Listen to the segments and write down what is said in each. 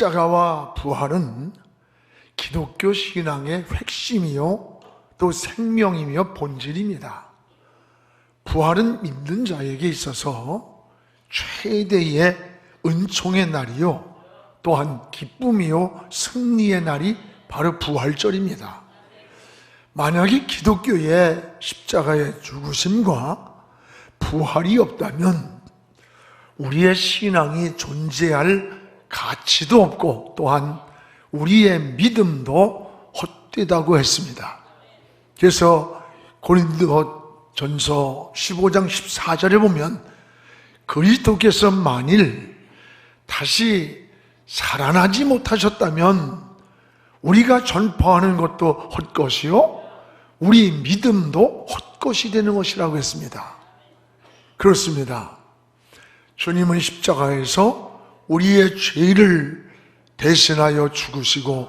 십자가와 부활은 기독교 신앙의 핵심이요 또 생명이며 본질입니다. 부활은 믿는 자에게 있어서 최대의 은총의 날이요 또한 기쁨이요 승리의 날이 바로 부활절입니다. 만약에 기독교의 십자가의 죽으심과 부활이 없다면 우리의 신앙이 존재할 가치도 없고 또한 우리의 믿음도 헛되다고 했습니다. 그래서 고린도전서 15장 14절에 보면 그리스도께서 만일 다시 살아나지 못하셨다면 우리가 전파하는 것도 헛것이요 우리 믿음도 헛것이 되는 것이라고 했습니다. 그렇습니다. 주님은 십자가에서 우리의 죄를 대신하여 죽으시고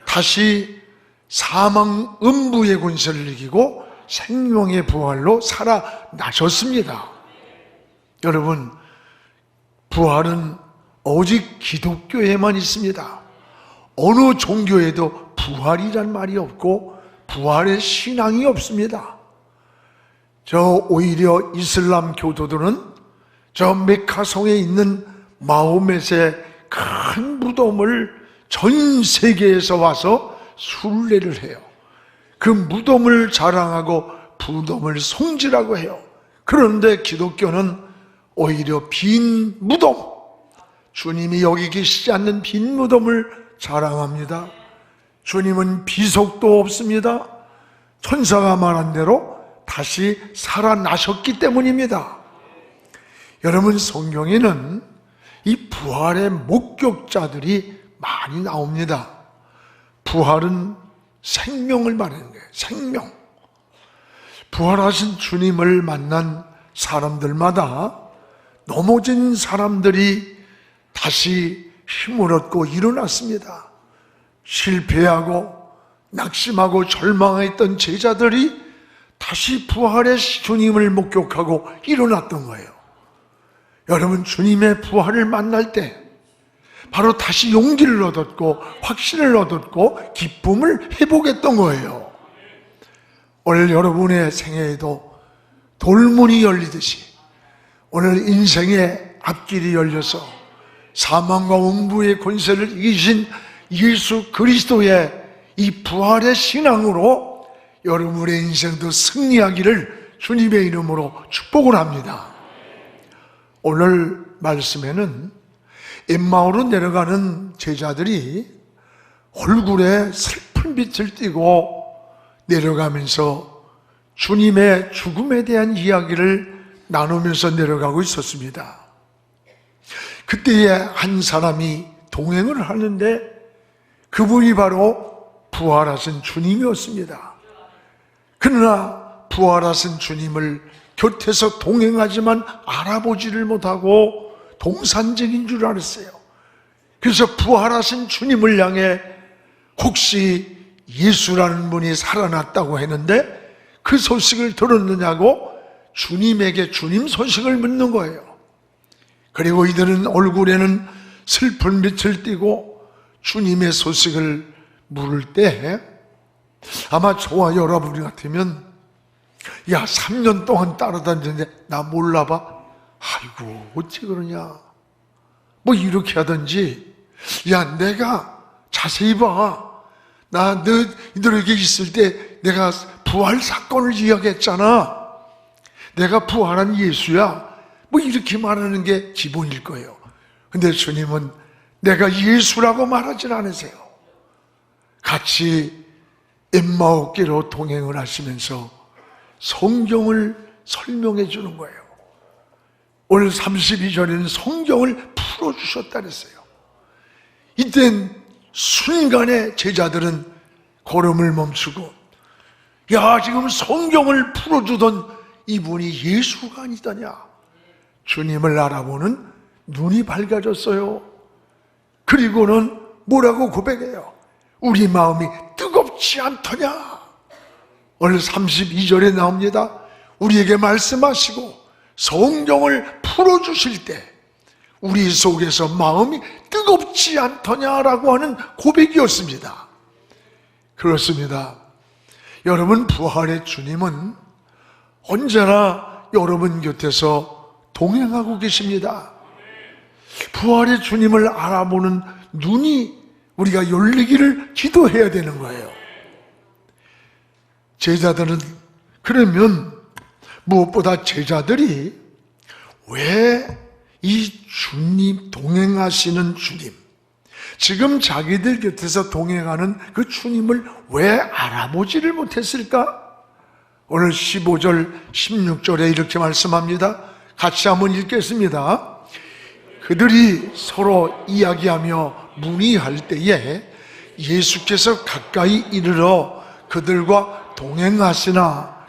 다시 사망 음부의 권세를 이기고 생명의 부활로 살아나셨습니다. 여러분, 부활은 오직 기독교에만 있습니다. 어느 종교에도 부활이란 말이 없고 부활의 신앙이 없습니다. 오히려 이슬람 교도들은 저 메카성에 있는 마호멧의 큰 무덤을 전 세계에서 와서 순례를 해요. 그 무덤을 자랑하고 무덤을 송지라고 해요. 그런데 기독교는 오히려 빈 무덤, 주님이 여기 계시지 않는 빈 무덤을 자랑합니다. 주님은 비속도 없습니다. 천사가 말한 대로 다시 살아나셨기 때문입니다. 여러분, 성경에는 이 부활의 목격자들이 많이 나옵니다. 부활은 생명을 말하는 거예요. 생명. 부활하신 주님을 만난 사람들마다 넘어진 사람들이 다시 힘을 얻고 일어났습니다. 실패하고 낙심하고 절망했던 제자들이 다시 부활의 주님을 목격하고 일어났던 거예요. 여러분, 주님의 부활을 만날 때 바로 다시 용기를 얻었고 확신을 얻었고 기쁨을 회복했던 거예요. 오늘 여러분의 생애에도 돌문이 열리듯이 오늘 인생의 앞길이 열려서 사망과 음부의 권세를 이기신 예수 그리스도의 이 부활의 신앙으로 여러분의 인생도 승리하기를 주님의 이름으로 축복을 합니다. 오늘 말씀에는 엠마오로 내려가는 제자들이 얼굴에 슬픈 빛을 띠고 내려가면서 주님의 죽음에 대한 이야기를 나누면서 내려가고 있었습니다. 그때에 한 사람이 동행을 하는데 그분이 바로 부활하신 주님이었습니다. 그러나 부활하신 주님을 곁에서 동행하지만 알아보지를 못하고 동산적인 줄 알았어요. 그래서 부활하신 주님을 향해 혹시 예수라는 분이 살아났다고 했는데 그 소식을 들었느냐고 주님에게 주님 소식을 묻는 거예요. 그리고 이들은 얼굴에는 슬픈 빛을 띠고 주님의 소식을 물을 때 아마 저와 여러분 같으면 야, 3년 동안 따라다녔는데 나 몰라봐? 아이고, 어찌 그러냐? 뭐 이렇게 하든지, 야, 내가 자세히 봐. 나 너희들에게 있을 때 내가 부활 사건을 이야기했잖아. 내가 부활한 예수야. 뭐 이렇게 말하는 게 기본일 거예요. 근데 주님은 내가 예수라고 말하진 않으세요. 같이 엠마오길로 동행을 하시면서 성경을 설명해 주는 거예요. 오늘 32절에는 성경을 풀어주셨다 그랬어요. 이땐 순간에 제자들은 걸음을 멈추고 야, 지금 성경을 풀어주던 이분이 예수가 아니더냐. 주님을 알아보는 눈이 밝아졌어요. 그리고는 뭐라고 고백해요? 우리 마음이 뜨겁지 않더냐. 오늘 32절에 나옵니다. 우리에게 말씀하시고 성경을 풀어주실 때 우리 속에서 마음이 뜨겁지 않더냐라고 하는 고백이었습니다. 그렇습니다. 여러분, 부활의 주님은 언제나 여러분 곁에서 동행하고 계십니다. 부활의 주님을 알아보는 눈이 우리가 열리기를 기도해야 되는 거예요. 제자들은, 그러면 무엇보다 제자들이 왜 이 주님, 동행하시는 주님, 지금 자기들 곁에서 동행하는 그 주님을 왜 알아보지를 못했을까? 오늘 15절, 16절에 이렇게 말씀합니다. 같이 한번 읽겠습니다. 그들이 서로 이야기하며 문의할 때에 예수께서 가까이 이르러 그들과 동행하시나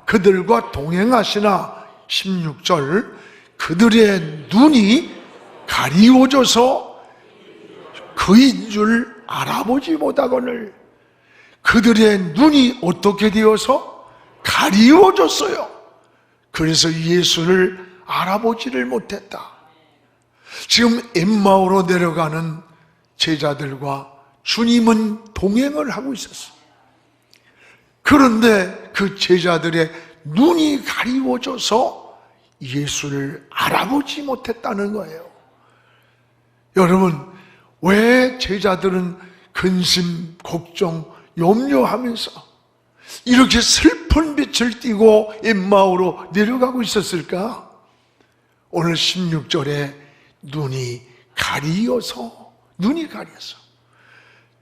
16절, 그들의 눈이 가리워져서 그인 줄 알아보지 못하거늘. 그들의 눈이 어떻게 되어서 가리워졌어요. 그래서 예수를 알아보지를 못했다. 지금 엠마오로 내려가는 제자들과 주님은 동행을 하고 있었어요. 그런데 그 제자들의 눈이 가리워져서 예수를 알아보지 못했다는 거예요. 여러분, 왜 제자들은 근심, 걱정, 염려하면서 이렇게 슬픈 빛을 띠고 엠마오로 내려가고 있었을까? 오늘 16절에 눈이 가리어서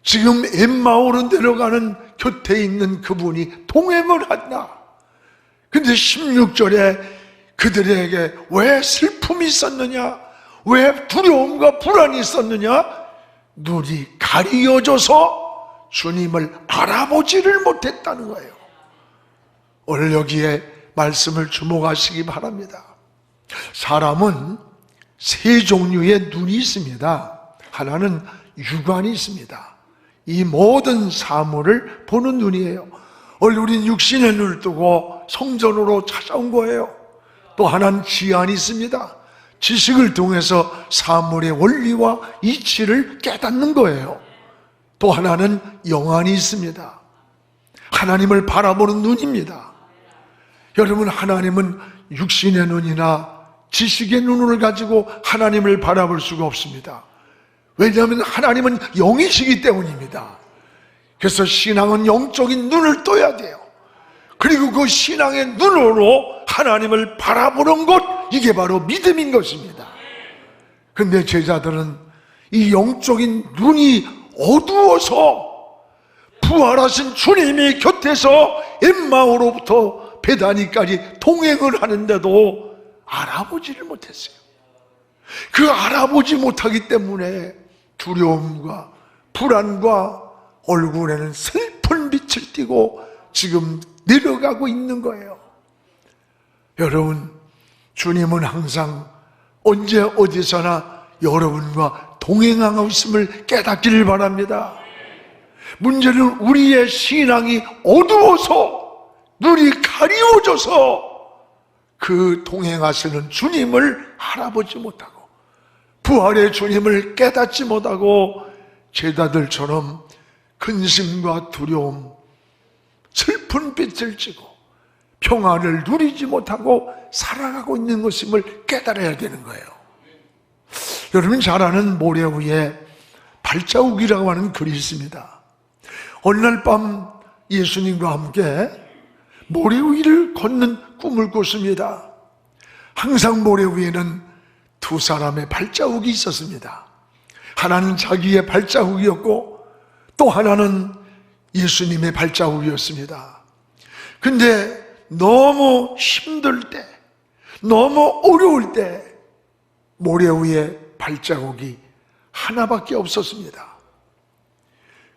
지금 엠마오로 내려가는 곁에 있는 그분이 동행을 한다. 근데 16절에 그들에게 왜 슬픔이 있었느냐, 왜 두려움과 불안이 있었느냐? 눈이 가리어져서 주님을 알아보지를 못했다는 거예요. 오늘 여기에 말씀을 주목하시기 바랍니다. 사람은 세 종류의 눈이 있습니다. 하나는 육안이 있습니다. 이 모든 사물을 보는 눈이에요. 오늘 우린 육신의 눈을 뜨고 성전으로 찾아온 거예요. 또 하나는 지안이 있습니다. 지식을 통해서 사물의 원리와 이치를 깨닫는 거예요. 또 하나는 영안이 있습니다. 하나님을 바라보는 눈입니다. 여러분, 하나님은 육신의 눈이나 지식의 눈을 가지고 하나님을 바라볼 수가 없습니다. 왜냐하면 하나님은 영이시기 때문입니다. 그래서 신앙은 영적인 눈을 떠야 돼요. 그리고 그 신앙의 눈으로 하나님을 바라보는 것, 이게 바로 믿음인 것입니다. 근데 제자들은 이 영적인 눈이 어두워서 부활하신 주님이 곁에서 엠마오로부터 베다니까지 동행을 하는데도 알아보지를 못했어요. 그 알아보지 못하기 때문에 두려움과 불안과 얼굴에는 슬픈 빛을 띠고 지금 내려가고 있는 거예요. 여러분, 주님은 항상 언제 어디서나 여러분과 동행하고 있음을 깨닫기를 바랍니다. 문제는 우리의 신앙이 어두워서, 눈이 가리워져서 그 동행하시는 주님을 알아보지 못하고 부활의 주님을 깨닫지 못하고 제자들처럼 근심과 두려움, 슬픈 빛을 찌고 평안을 누리지 못하고 살아가고 있는 것임을 깨달아야 되는 거예요. 여러분 잘 아는 모래 위에 발자국이라고 하는 글이 있습니다. 어느 날 밤 예수님과 함께 모래 위를 걷는 꿈을 꿨습니다. 항상 모래 위에는 두 사람의 발자국이 있었습니다. 하나는 자기의 발자국이었고 또 하나는 예수님의 발자국이었습니다. 근데 너무 힘들 때, 너무 어려울 때 모래 위에 발자국이 하나밖에 없었습니다.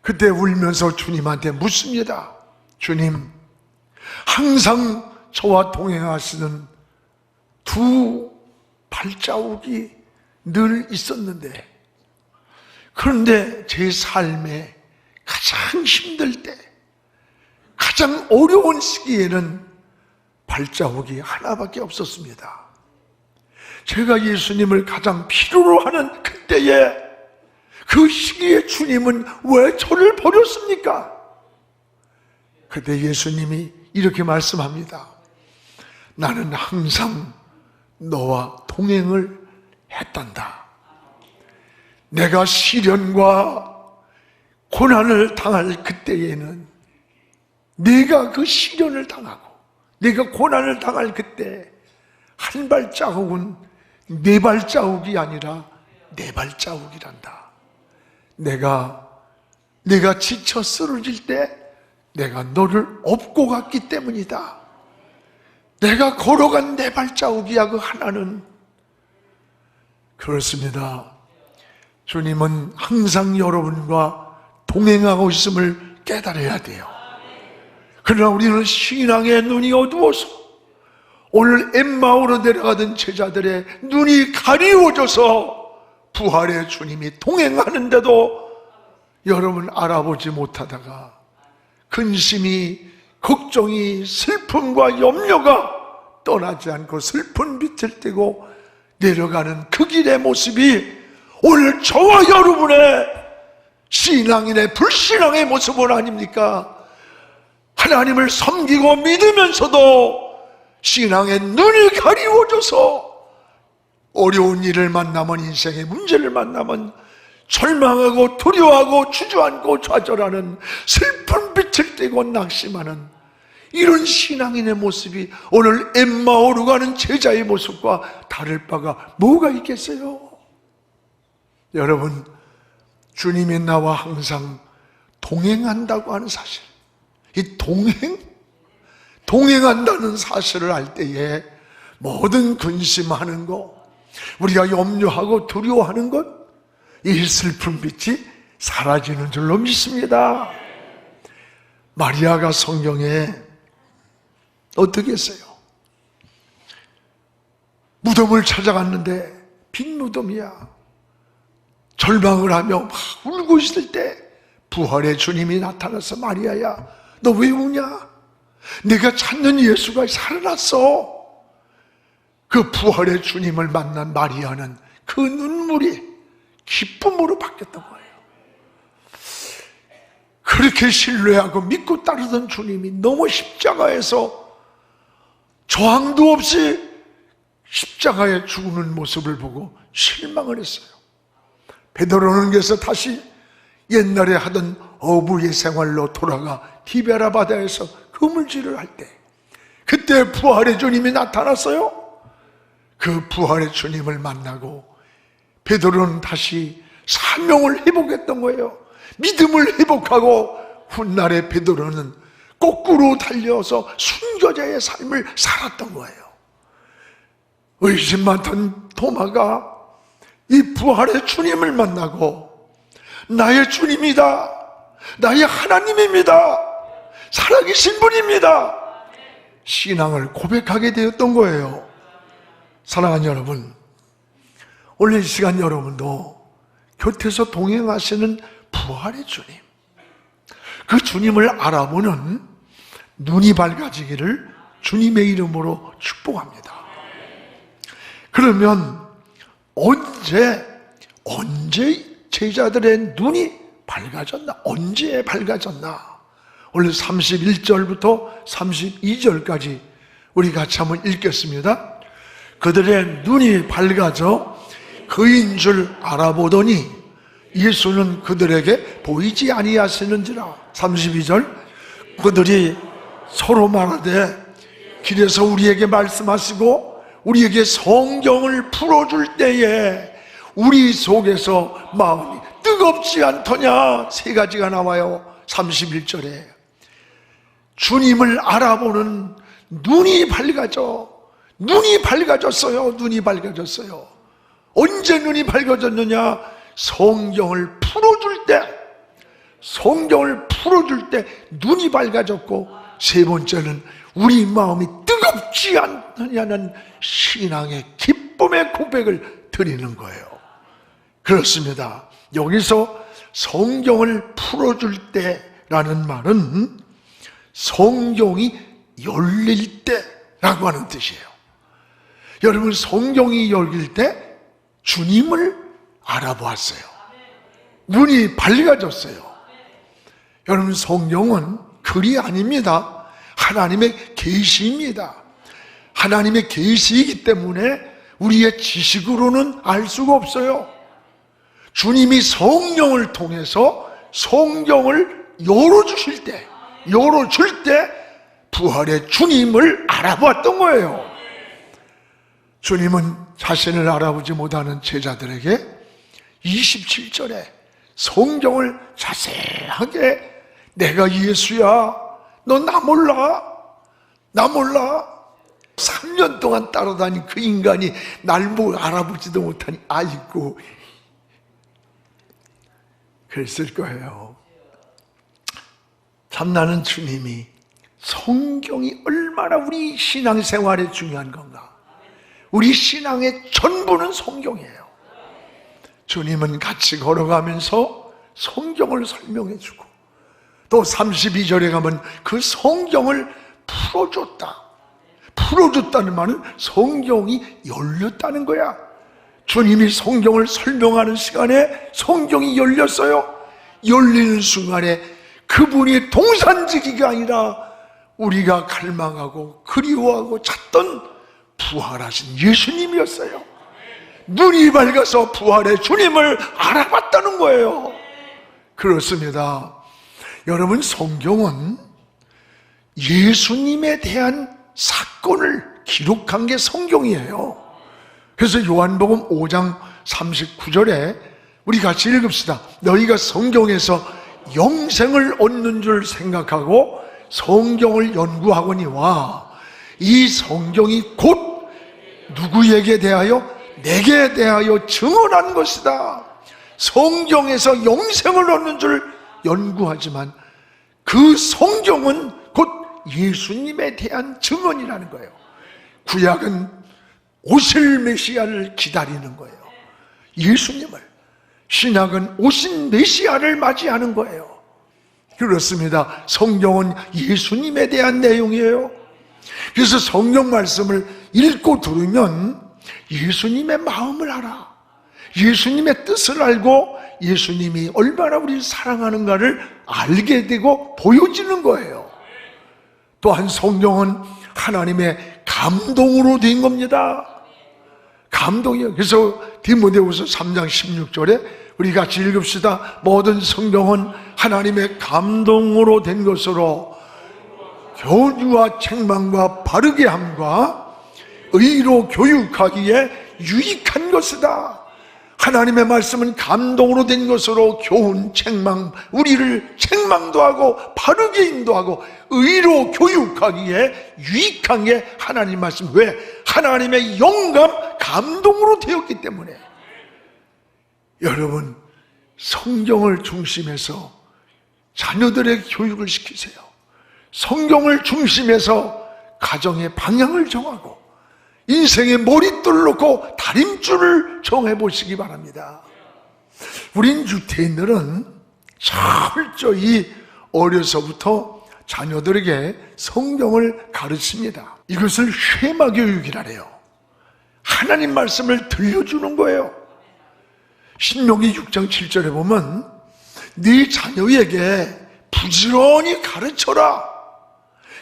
그때 울면서 주님한테 묻습니다. 주님, 항상 저와 동행하시는 두 발자국이 늘 있었는데, 그런데 제 삶에 가장 힘들 때, 가장 어려운 시기에는 발자국이 하나밖에 없었습니다. 제가 예수님을 가장 필요로 하는 그때에, 그 시기에 주님은 왜 저를 버렸습니까? 그때 예수님이 이렇게 말씀합니다. 나는 항상 너와 동행을 했단다. 내가 시련과 고난을 당할 그때에는, 내가 그 시련을 당하고 내가 고난을 당할 그때 한 발자국은 네 발자국이 아니라 네 발자국이란다. 내가 지쳐 쓰러질 때 내가 너를 업고 갔기 때문이다. 내가 걸어간 네 발자국이야, 그 하나는. 그렇습니다. 주님은 항상 여러분과 동행하고 있음을 깨달아야 돼요. 그러나 우리는 신앙의 눈이 어두워서 오늘 엠마오로 내려가던 제자들의 눈이 가리워져서 부활의 주님이 동행하는데도 여러분 알아보지 못하다가 근심이, 걱정이, 슬픔과 염려가 떠나지 않고 슬픈 빛을 띠고 내려가는 그 길의 모습이 오늘 저와 여러분의 신앙인의 불신앙의 모습은 아닙니까? 하나님을 섬기고 믿으면서도 신앙의 눈이 가리워져서 어려운 일을 만나면, 인생의 문제를 만나면 절망하고 두려워하고 주저앉고 좌절하는, 슬픈 빛을 띠고 낙심하는 이런 신앙인의 모습이 오늘 엠마오로 가는 제자의 모습과 다를 바가 뭐가 있겠어요? 여러분, 주님이 나와 항상 동행한다고 하는 사실, 이 동행한다는 사실을 알 때에 모든 근심하는 것, 우리가 염려하고 두려워하는 것, 이 슬픈 빛이 사라지는 줄로 믿습니다. 마리아가 성경에 어떻게 했어요? 무덤을 찾아갔는데 빈 무덤이야. 절망을 하며 막 울고 있을 때 부활의 주님이 나타나서, 마리아야, 너 왜 우냐? 내가 찾는 예수가 살아났어. 그 부활의 주님을 만난 마리아는 그 눈물이 기쁨으로 바뀌었던 거예요. 그렇게 신뢰하고 믿고 따르던 주님이 너무 십자가에서 저항도 없이 십자가에 죽는 모습을 보고 실망을 했어요. 베드로는 그래서 다시 옛날에 하던 어부의 생활로 돌아가 디베라 바다에서 그물질을 할 때, 그때 부활의 주님이 나타났어요. 그 부활의 주님을 만나고 베드로는 다시 사명을 회복했던 거예요. 믿음을 회복하고 훗날에 베드로는 거꾸로 달려서 순교자의 삶을 살았던 거예요. 의심 많던 도마가 이 부활의 주님을 만나고 나의 주님이다, 나의 하나님입니다, 살아계신 분입니다, 신앙을 고백하게 되었던 거예요. 사랑하는 여러분, 오늘 이 시간 여러분도 곁에서 동행하시는 부활의 주님, 그 주님을 알아보는 눈이 밝아지기를 주님의 이름으로 축복합니다. 그러면 언제 제자들의 눈이 밝아졌나? 언제 밝아졌나? 오늘 31절부터 32절까지 우리 같이 한번 읽겠습니다. 그들의 눈이 밝아져 그인 줄 알아보더니 예수는 그들에게 보이지 아니하시는지라. 32절, 그들이 서로 말하되 길에서 우리에게 말씀하시고 우리에게 성경을 풀어줄 때에 우리 속에서 마음이 뜨겁지 않더냐. 세 가지가 나와요. 31절에 주님을 알아보는 눈이 밝아졌어요. 눈이 밝아졌어요. 언제 눈이 밝아졌느냐? 성경을 풀어줄 때 눈이 밝아졌고, 세 번째는 우리 마음이 뜨겁지 않느냐는 신앙의 기쁨의 고백을 드리는 거예요. 그렇습니다. 여기서 성경을 풀어줄 때라는 말은 성경이 열릴 때라고 하는 뜻이에요. 여러분, 성경이 열릴 때 주님을 알아보았어요. 눈이 밝아졌어요. 여러분, 성경은 글이 아닙니다. 하나님의 계시입니다. 하나님의 계시이기 때문에 우리의 지식으로는 알 수가 없어요. 주님이 성령을 통해서 성경을 열어줄 때 부활의 주님을 알아보았던 거예요. 주님은 자신을 알아보지 못하는 제자들에게 27절에 성경을 자세하게, 내가 예수야, 너 나 몰라? 나 몰라? 3년 동안 따라다닌 그 인간이 날 뭐 알아보지도 못하니 아이고, 그랬을 거예요. 참나는 주님이 성경이 얼마나 우리 신앙생활에 중요한 건가. 우리 신앙의 전부는 성경이에요. 주님은 같이 걸어가면서 성경을 설명해 주고, 또 32절에 가면 그 성경을 풀어줬다. 풀어줬다는 말은 성경이 열렸다는 거야. 주님이 성경을 설명하는 시간에 성경이 열렸어요. 열리는 순간에 그분이 동산지기가 아니라 우리가 갈망하고 그리워하고 찾던 부활하신 예수님이었어요. 눈이 밝아서 부활의 주님을 알아봤다는 거예요. 그렇습니다. 여러분, 성경은 예수님에 대한 사건을 기록한 게 성경이에요. 그래서 요한복음 5장 39절에 우리 같이 읽읍시다. 너희가 성경에서 영생을 얻는 줄 생각하고 성경을 연구하거니와 이 성경이 곧 누구에게 대하여? 내게 대하여 증언한 것이다. 성경에서 영생을 얻는 줄 연구하지만 그 성경은 곧 예수님에 대한 증언이라는 거예요. 구약은 오실 메시아를 기다리는 거예요. 예수님을. 신약은 오신 메시아를 맞이하는 거예요. 그렇습니다. 성경은 예수님에 대한 내용이에요. 그래서 성경 말씀을 읽고 들으면 예수님의 마음을 알아. 예수님의 뜻을 알고 예수님이 얼마나 우리를 사랑하는가를 알게 되고 보여지는 거예요. 또한 성경은 하나님의 감동으로 된 겁니다. 감동이요. 그래서 디모데후서 3장 16절에 우리 같이 읽읍시다. 모든 성경은 하나님의 감동으로 된 것으로 교주와 책망과 바르게 함과 의로 교육하기에 유익한 것이다. 하나님의 말씀은 감동으로 된 것으로 교훈, 책망, 우리를 책망도 하고 바르게 인도하고 의로 교육하기에 유익한 게 하나님 말씀. 왜? 하나님의 영감, 감동으로 되었기 때문에. 여러분, 성경을 중심해서 자녀들의 교육을 시키세요. 성경을 중심해서 가정의 방향을 정하고 인생의 머릿돌을 놓고 다림줄을 정해보시기 바랍니다. 우린 유태인들은 철저히 어려서부터 자녀들에게 성경을 가르칩니다. 이것을 쉐마 교육이라 해요. 하나님 말씀을 들려주는 거예요. 신명기 6장 7절에 보면 네 자녀에게 부지런히 가르쳐라.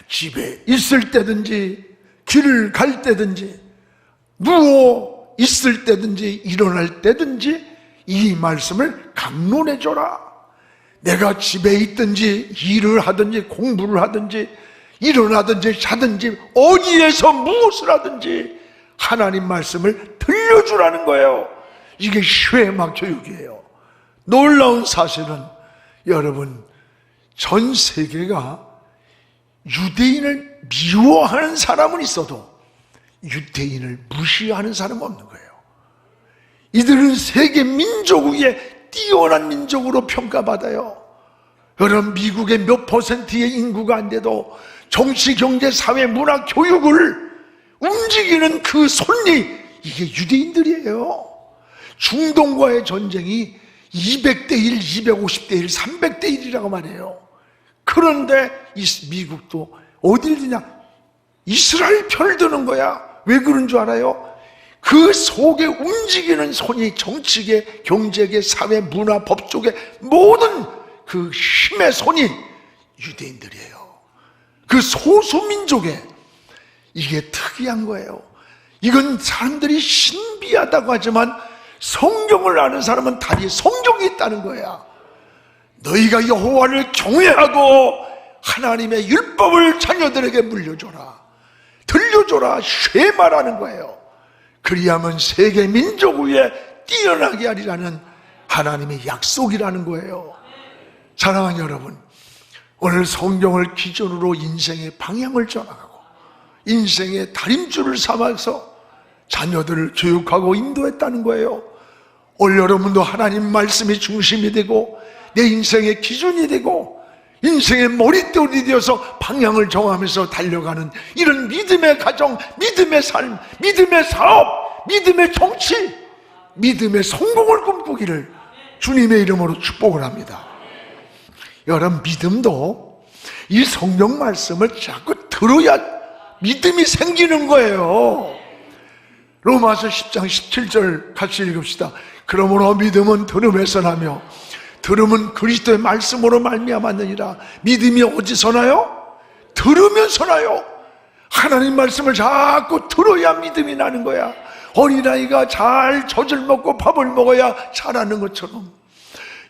집에 있을 때든지 길을 갈 때든지 누워 있을 때든지 일어날 때든지 이 말씀을 강론해줘라. 내가 집에 있든지 일을 하든지 공부를 하든지 일어나든지 자든지 어디에서 무엇을 하든지 하나님 말씀을 들려주라는 거예요. 이게 쉐마 교육이에요. 놀라운 사실은 여러분, 전 세계가 유대인을 미워하는 사람은 있어도 유대인을 무시하는 사람은 없는 거예요. 이들은 세계 민족 위에 뛰어난 민족으로 평가받아요. 여러분, 미국의 몇 퍼센트의 인구가 안 돼도 정치, 경제, 사회, 문화, 교육을 움직이는 그 손이 이게 유대인들이에요. 중동과의 전쟁이 200대 1, 250대 1, 300대 1이라고 말해요. 그런데 미국도 어딜 드냐? 이스라엘 편을 드는 거야. 왜 그런 줄 알아요? 그 속에 움직이는 손이 정치계, 경제계, 사회, 문화, 법조계 모든 그 힘의 손이 유대인들이에요. 그 소수민족에 이게 특이한 거예요. 이건 사람들이 신비하다고 하지만 성경을 아는 사람은 달리 성경이 있다는 거야. 너희가 여호와를 경외하고 하나님의 율법을 자녀들에게 물려줘라, 들려줘라, 쉐마라는 거예요. 그리하면 세계 민족 위에 뛰어나게 하리라는 하나님의 약속이라는 거예요. 사랑하는 여러분, 오늘 성경을 기준으로 인생의 방향을 정하고 인생의 다림줄을 삼아서 자녀들을 교육하고 인도했다는 거예요. 오늘 여러분도 하나님 말씀이 중심이 되고 내 인생의 기준이 되고 인생의 머릿돌이 되어서 방향을 정하면서 달려가는 이런 믿음의 가정, 믿음의 삶, 믿음의 사업, 믿음의 정치, 믿음의 성공을 꿈꾸기를 주님의 이름으로 축복을 합니다. 여러분, 믿음도 이 성경 말씀을 자꾸 들어야 믿음이 생기는 거예요. 로마서 10장 17절 같이 읽읍시다. 그러므로 믿음은 들음에서 나며 들음은 그리스도의 말씀으로 말미암았느니라. 믿음이 어디서 나요? 들으면서 나요. 하나님 말씀을 자꾸 들어야 믿음이 나는 거야. 어린아이가 잘 젖을 먹고 밥을 먹어야 자라는 것처럼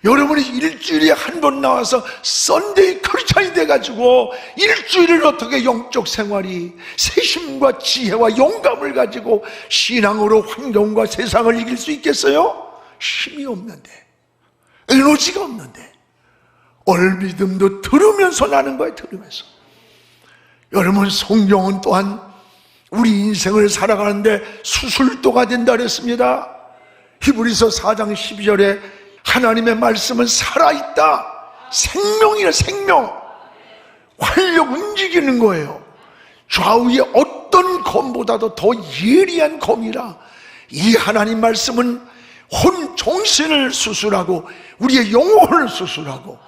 여러분이 일주일에 한 번 나와서 썬데이 크리스찬이 돼가지고 일주일을 어떻게 영적 생활이 세심과 지혜와 영감을 가지고 신앙으로 환경과 세상을 이길 수 있겠어요? 힘이 없는데, 에너지가 없는데. 오늘 믿음도 들으면서 나는 거예요. 들으면서. 여러분, 성경은 또한 우리 인생을 살아가는데 수술도가 된다 그랬습니다. 히브리서 4장 12절에 하나님의 말씀은 살아있다, 생명이에요. 생명. 활력 움직이는 거예요. 좌우의 어떤 검보다도 더 예리한 검이라. 이 하나님 말씀은 혼 정신을 수술하고 우리의 영혼을 수술하고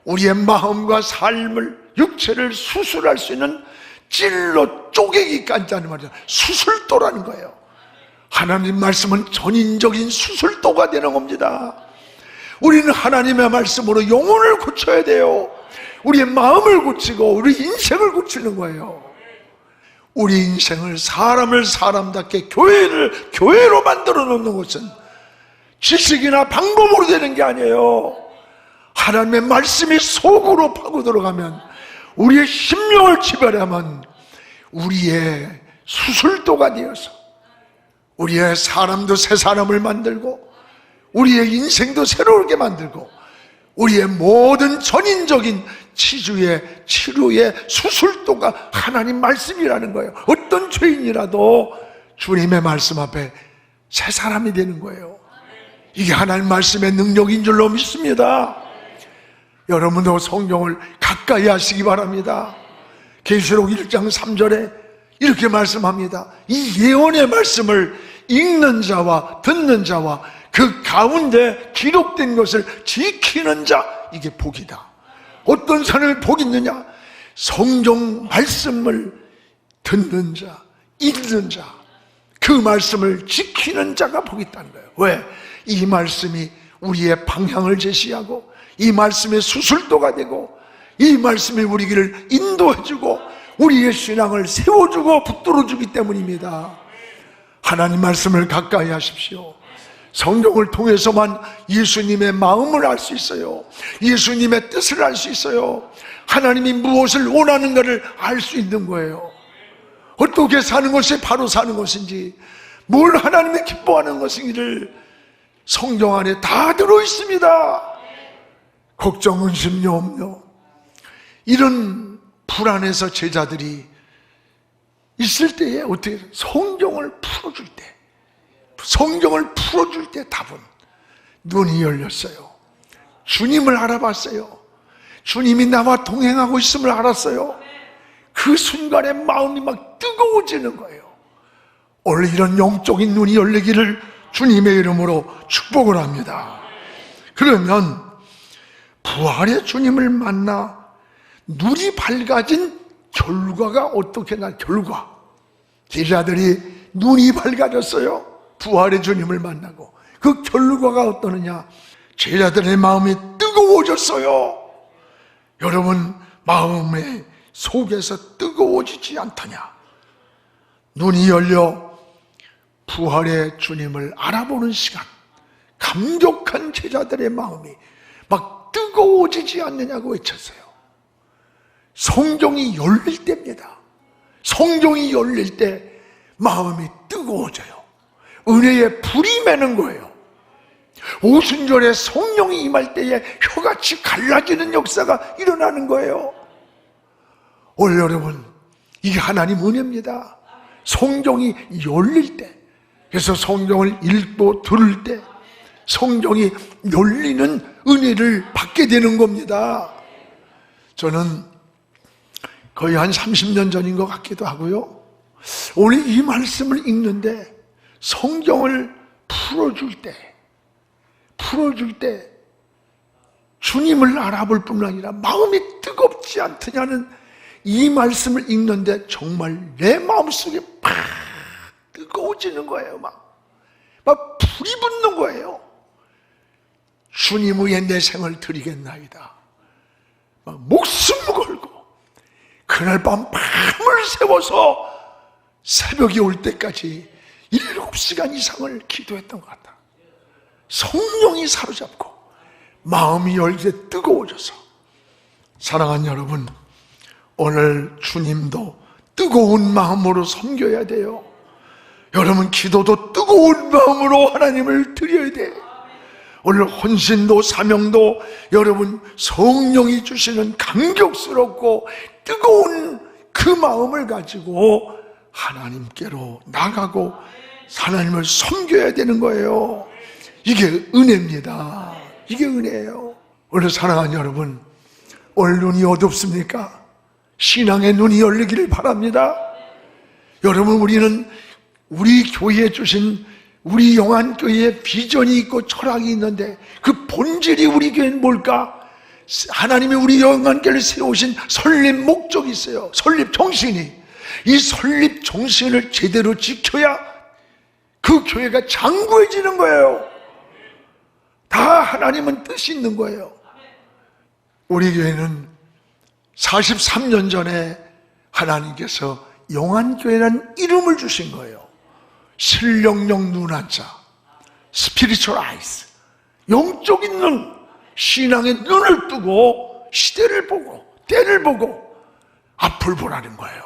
우리의 마음과 삶을, 육체를 수술할 수 있는 찔러 쪼개기까지 하는 말이야. 수술도라는 거예요. 하나님 말씀은 전인적인 수술도가 되는 겁니다. 우리는 하나님의 말씀으로 영혼을 고쳐야 돼요. 우리의 마음을 고치고 우리 인생을 고치는 거예요. 우리 인생을, 사람을 사람답게, 교회를 교회로 만들어 놓는 것은 지식이나 방법으로 되는 게 아니에요. 하나님의 말씀이 속으로 파고 들어가면, 우리의 심령을 지배하면 우리의 수술도가 되어서 우리의 사람도 새 사람을 만들고 우리의 인생도 새롭게 만들고 우리의 모든 전인적인 치료의 수술도가 하나님 말씀이라는 거예요. 어떤 죄인이라도 주님의 말씀 앞에 새 사람이 되는 거예요. 이게 하나님 말씀의 능력인 줄로 믿습니다. 여러분도 성경을 가까이 하시기 바랍니다. 계시록 1장 3절에 이렇게 말씀합니다. 이 예언의 말씀을 읽는 자와 듣는 자와 그 가운데 기록된 것을 지키는 자, 이게 복이다. 어떤 사람이 복이 있느냐? 성경 말씀을 듣는 자, 읽는 자, 그 말씀을 지키는 자가 복이 있다는 거예요. 왜? 이 말씀이 우리의 방향을 제시하고 이 말씀의 수술도가 되고 이 말씀이 우리 길을 인도해주고 우리의 신앙을 세워주고 붙들어주기 때문입니다. 하나님 말씀을 가까이 하십시오. 성경을 통해서만 예수님의 마음을 알 수 있어요. 예수님의 뜻을 알 수 있어요. 하나님이 무엇을 원하는가를 알 수 있는 거예요. 어떻게 사는 것이 바로 사는 것인지, 뭘 하나님이 기뻐하는 것인지를 성경 안에 다 들어있습니다. 걱정, 근심, 염려, 이런 불안해서 제자들이 있을 때에 어떻게 성경을 풀어줄 때, 성경을 풀어줄 때 답은 눈이 열렸어요. 주님을 알아봤어요. 주님이 나와 동행하고 있음을 알았어요. 그 순간에 마음이 막 뜨거워지는 거예요. 오늘 이런 영적인 눈이 열리기를 주님의 이름으로 축복을 합니다. 그러면 부활의 주님을 만나 눈이 밝아진 결과가 어떻게 나? 결과, 제자들이 눈이 밝아졌어요. 부활의 주님을 만나고. 그 결과가 어떠느냐? 제자들의 마음이 뜨거워졌어요. 여러분 마음의 속에서 뜨거워지지 않더냐? 눈이 열려 부활의 주님을 알아보는 시간, 감격한 제자들의 마음이 막 뜨거워지지 않느냐고 외쳤어요. 성경이 열릴 때입니다. 성경이 열릴 때 마음이 뜨거워져요. 은혜의 불이 매는 거예요. 오순절에 성령이 임할 때에 혀같이 갈라지는 역사가 일어나는 거예요. 오늘 여러분, 이게 하나님 은혜입니다. 성경이 열릴 때, 그래서 성경을 읽고 들을 때 성경이 열리는 은혜를 받게 되는 겁니다. 저는 거의 한 30년 전인 것 같기도 하고요, 오늘 이 말씀을 읽는데 성경을 풀어줄 때 주님을 알아볼 뿐 아니라 마음이 뜨겁지 않더냐는 이 말씀을 읽는데 정말 내 마음속에 팍 뜨거워지는 거예요. 막 불이 붙는 거예요. 주님 위에 내 생을 드리겠나이다. 막 목숨 걸고 그날 밤 밤을 새워서 새벽이 올 때까지 7시간 이상을 기도했던 것 같다. 성령이 사로잡고 마음이 열게 뜨거워져서. 사랑하는 여러분, 오늘 주님도 뜨거운 마음으로 섬겨야 돼요. 여러분 기도도 뜨거운 마음으로 하나님을 드려야 돼. 오늘 헌신도 사명도 여러분 성령이 주시는 감격스럽고 뜨거운 그 마음을 가지고 하나님께로 나가고 하나님을 섬겨야 되는 거예요. 이게 은혜입니다. 이게 은혜예요. 오늘 사랑하는 여러분, 오늘 눈이 어둡습니까? 신앙의 눈이 열리기를 바랍니다. 여러분, 우리는 우리 교회에 주신 우리 영안교회에 비전이 있고 철학이 있는데 그 본질이 우리 교회는 뭘까? 하나님이 우리 영안교회를 세우신 설립 목적이 있어요. 설립 정신이. 이 설립 정신을 제대로 지켜야 그 교회가 장구해지는 거예요. 다 하나님은 뜻이 있는 거예요. 우리 교회는 43년 전에 하나님께서 영안교회라는 이름을 주신 거예요. 신령령 눈한자, spiritual eyes, 영적인 눈, 신앙의 눈을 뜨고 시대를 보고 때를 보고 앞을 보라는 거예요.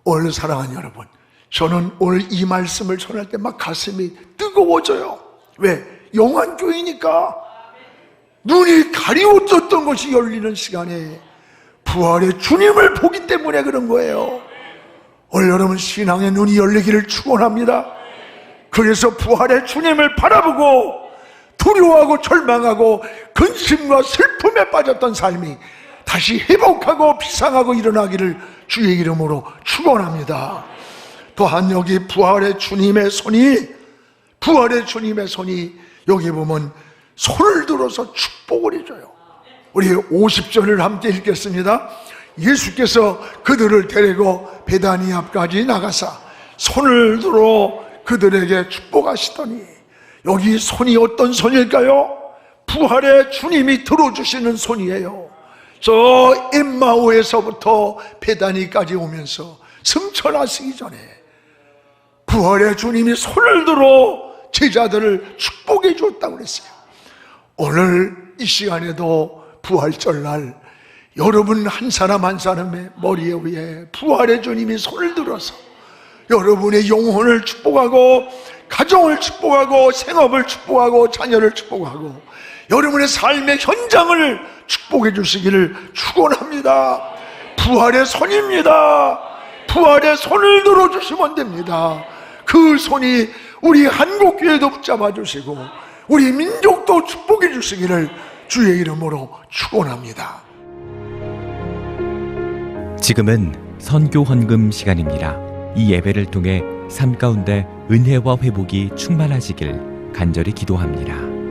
오늘 사랑하는 여러분, 저는 오늘 이 말씀을 전할 때 막 가슴이 뜨거워져요. 왜? 영안교회니까. 눈이 가리워졌던 것이 열리는 시간에 부활의 주님을 보기 때문에 그런 거예요. 오늘 여러분 신앙의 눈이 열리기를 축원합니다. 그래서 부활의 주님을 바라보고 두려워하고 절망하고 근심과 슬픔에 빠졌던 삶이 다시 회복하고 비상하고 일어나기를 주의 이름으로 축원합니다. 또한 여기 부활의 주님의 손이 여기 보면 손을 들어서 축복을 해줘요. 우리 50절을 함께 읽겠습니다. 예수께서 그들을 데리고 베다니 앞까지 나가사 손을 들어 그들에게 축복하시더니, 여기 손이 어떤 손일까요? 부활의 주님이 들어주시는 손이에요. 저 엠마오에서부터 베다니까지 오면서 승천하시기 전에 부활의 주님이 손을 들어 제자들을 축복해 줬다고 그랬어요. 오늘 이 시간에도 부활절날 여러분 한 사람 한 사람의 머리 위에 부활의 주님이 손을 들어서 여러분의 영혼을 축복하고 가정을 축복하고 생업을 축복하고 자녀를 축복하고 여러분의 삶의 현장을 축복해 주시기를 축원합니다. 부활의 손입니다. 부활의 손을 들어주시면 됩니다. 그 손이 우리 한국교회도 붙잡아 주시고 우리 민족도 축복해 주시기를 주의 이름으로 축원합니다. 지금은 선교 헌금 시간입니다. 이 예배를 통해 삶 가운데 은혜와 회복이 충만하시길 간절히 기도합니다.